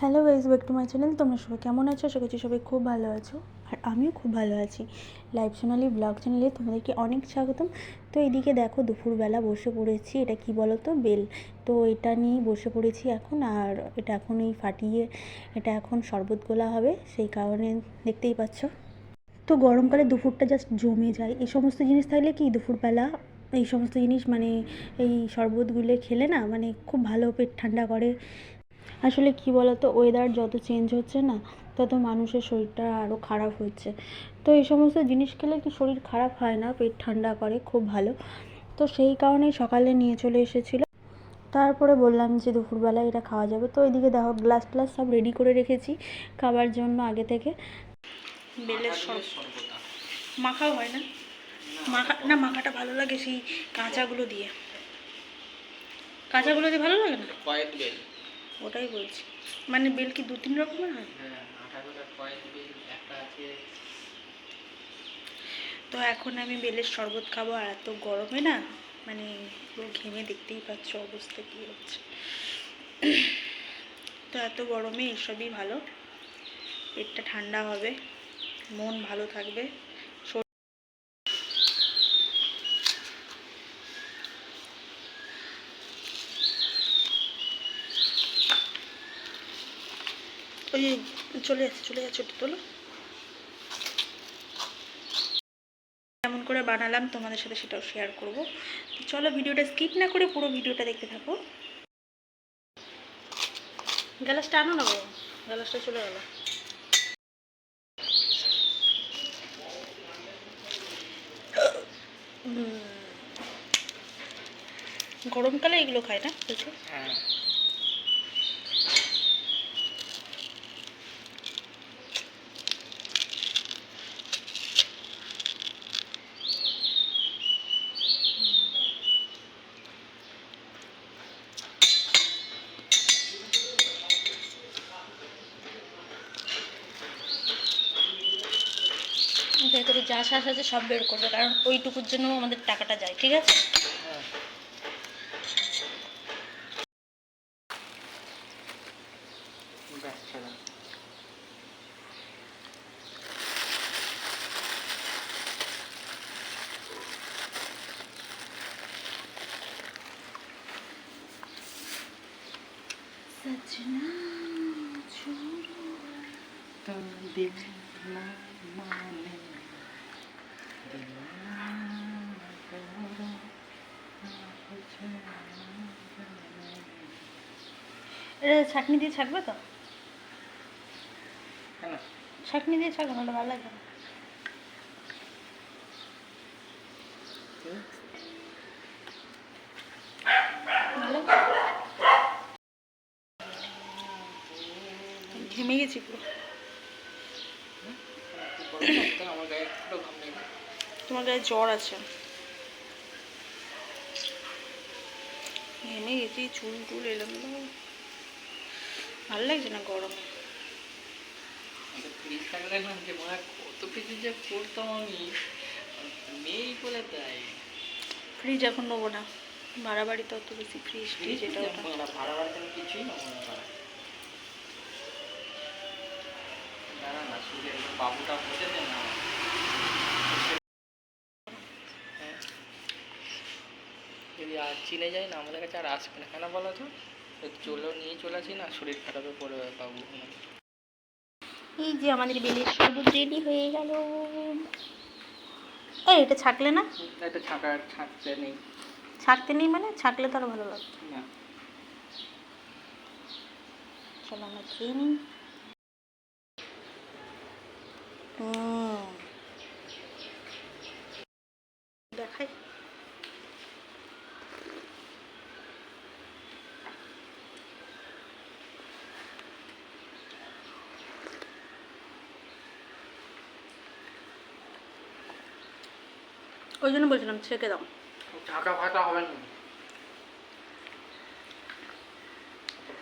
Hello guys, back to my channel. তোমরা সবাই কেমন আছো? আশা করছি সবাই খুব ভালো আছো, আর আমিও খুব ভালো আছি। লাইভ সোনালি ব্লগ চ্যানেলে তোমাদেরকে অনেক স্বাগতম। তো এদিকে দেখো দুপুরবেলা বসে পড়েছি। এটা কি বলো তো, বেল। তো এটা নিয়েই বসে পড়েছি এখন। আর এটা এখন এই ফাটিয়ে এটা এখন শরবত গোলা হবে, সেই কারণে দেখতেই পাচ্ছ। তো গরমকালে দুপুরটা জাস্ট জমে যায়। এই সমস্ত জিনিস থাকলে কি দুপুরবেলা এই সমস্ত জিনিস এই শরবতগুলো খেলে না খুব ভালো পেট ঠান্ডা করে। আসলে কি বলতো, ওয়েদার যত চেঞ্জ হচ্ছে না, তত মানুষের শরীরটা আরও খারাপ হচ্ছে। তো এই সমস্ত জিনিস খেলে কি শরীর খারাপ হয় না, পেট ঠান্ডা করে, খুব ভালো। তো সেই কারণেই সকালে নিয়ে চলে এসেছিলো। তারপরে বললাম যে দুপুরবেলায় এটা খাওয়া যাবে। তো এদিকে দেখো গ্লাস ট্লাস সব রেডি করে রেখেছি খাবার জন্য আগে থেকে। বেলের শরবত মাখাও হয় না, মাখাটা ভালো লাগে সেই কাঁচাগুলো দিয়ে। কাঁচাগুলো দিয়ে ভালো লাগে না, কয়েক বেল, ওটাই বলছি। বেল কি 2-3 রকমের হয়? তো এখন আমি বেলের শরবত খাবো। আর এত গরমে না পুরো ঘেমে দেখতেই পাচ্ছ অবস্থা কী হচ্ছে। তো এত গরমে এসবই ভালো, পেটটা ঠান্ডা হবে, মন ভালো থাকবে। ওই চলে যাচ্ছে, ওটা তোলো। কেমন করে বানালাম তোমাদের সাথে সেটাও শেয়ার করব। তো চলো ভিডিওটা স্কিপ না করে পুরো ভিডিওটা দেখতে থাকো। গ্যালাসটা আনো না গো, গ্যালাসটা চলে গেল। গরমকালে এগুলো খায় না প্রচুর। হ্যাঁ, ভেতরে যা শ্বাস আছে সব বের করবে, কারণ ওইটুকুর জন্য আমাদের টাকাটা যায়, ঠিক আছে? सजना छोड़ो तो दिल ना माने, दिल ना करो এটা ছাঁকনি দিয়ে ছাকবে তো? ছাঁকনি দিয়ে ছাকবে না, ভালো লাগবে না। ঘেমে গেছি পুরো। তোমার গায়ে জ্বর আছে, ঘেমে গেছি, চুল টুল এলোমেলো, ভালো লাগছে না গরমে। ফ্রিজ থাকলে না যে কত কিছু যে করতাম আমি, নেই বলে তাই। ফ্রিজ এখন নেবো না, ভাড়া বাড়িতে অত বেশি ফ্রিজ যেটা ওটা ভাড়া বাড়িতে আমি কিছুই নেবো না। না শুধু বাবুটা হতে দেন না। যদি আর চিনে যায় না আমাদের কাছে আর আসবে না, কেন বলো তো? নিয়ে চলে আসি না, শরীর খারাপে পড়ে বাবু। এই যে আমাদের বেলের শরবত রেডি হয়ে গেল। এটা ছাকলে না, এটা ছাকতে নেই। ছাকতে নেই ছাকলে তো আরো ভালো লাগবে না। চলো আমরা খেয়ে নিই। দেখাই, ওই জন্য বলছিলাম ছেঁকে দাও। ঢাকা ফাটা হবে না,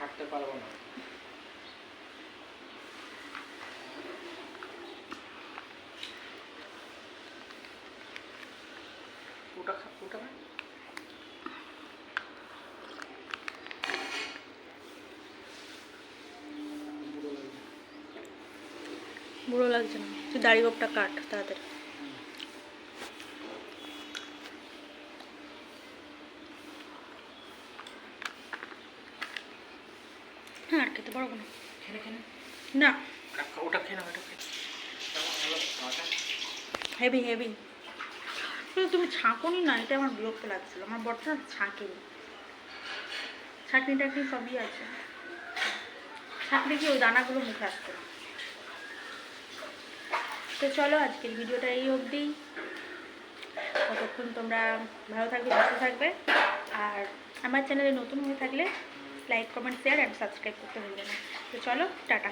থাকতে পারবো না। ওটা বুড়ো লাগছে না, তুই দাড়ি গোপটা কাট তাড়াতাড়ি। হ্যাঁ আর খেতে পারবো না। না ওটা খেয়ে না, ওটা খেয়ে হেভি হেভি। কিন্তু তুমি ছাঁকোনি না, এটা আমার বিরক্ত লাগছিল। আমার বরটা ছাঁকেনি, ছাঁকনি টাকনি সবই আছে, ছাঁকনি কি ওই দানাগুলো মুখে আসতো না। তো চলো আজকের ভিডিওটা এই অবধি। ততক্ষণ তোমরা ভালো থাকবে, সুস্থ থাকবে। আর আমার চ্যানেলে নতুন হয়ে থাকলে like comment share and subscribe করতে ভুলবে না। তো চলো টাটা।